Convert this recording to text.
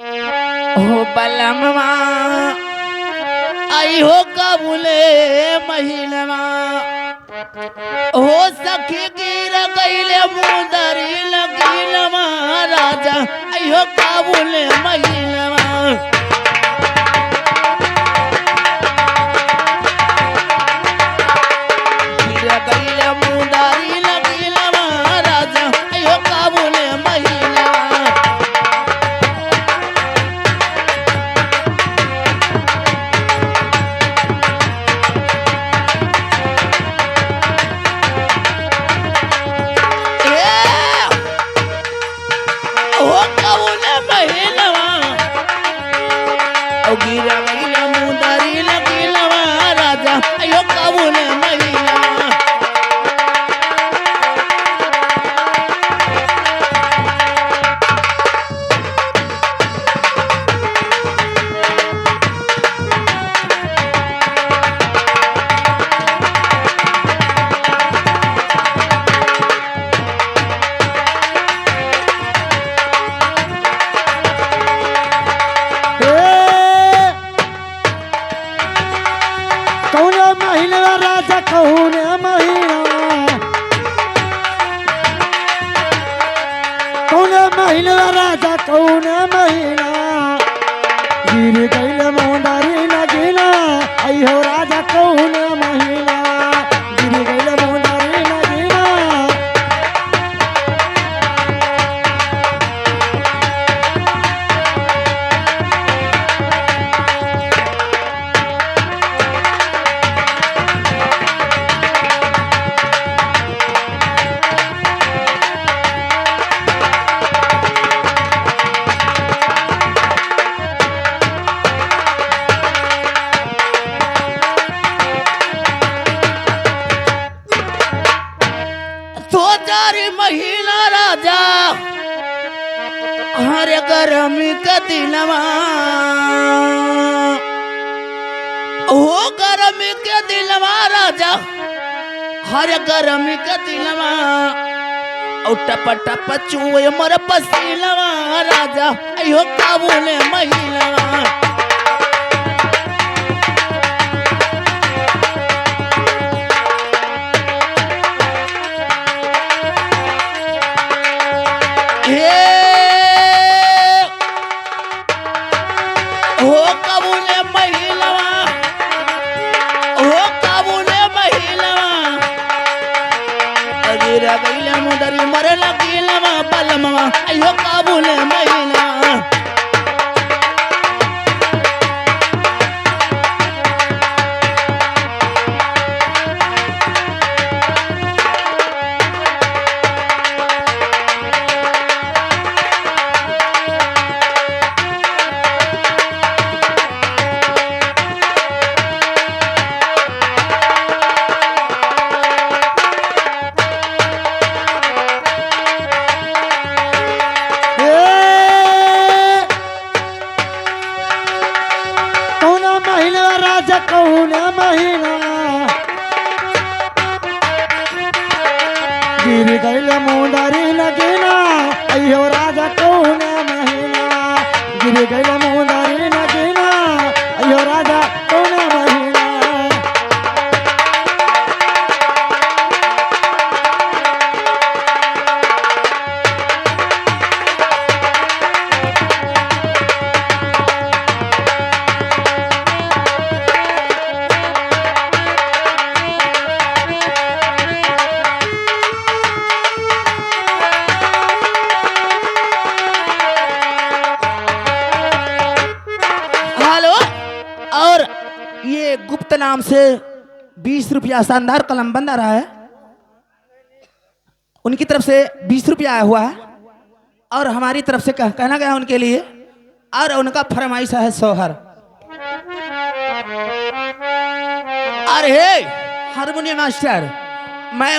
हो बलमवा आई हो कबूले महिलवा हो सखी गिर गईले मुदरी लगिलवा राजा आई हो कबूले महिलवा गिर गईले मुदरी लगिलवा राजा आई हो कबूले महिलवा गिरा गईला मुंदरी लगिलवा राजा अयो कबूल महिला कौन महिला कौन महिला राजा कौन महिला गिर गईल मोंदारी लगिला अयो राजा कौन महिला गिर गईल मोंदारी लगिला महिला राजा हर गर्मी के दिनवा हो गर्मी के दिनवा राजा हर गर्मी के दिनवा और टप टप चुए मर पसीनवा राजा अयो काबूले महिलवा हो कबूले महिलवा हो कबूले महिलवा गिरा गईला मुदरी मरे लगिलवा बलमवा अयो कबूले महिलवा कौन महिला गिर गईल मोंदारी लगिला अयो राजा कौन महिला गिर गईल मोंदारी लगिला अयो राजा कौन महिला ये गुप्त नाम से 20 रुपया शानदार कलम बंद आ रहा है उनकी तरफ से 20 रुपया आया हुआ है और हमारी तरफ से कहना गया उनके लिए और उनका फरमाइश है सोहर। अरे हारमोनियम मास्टर मैं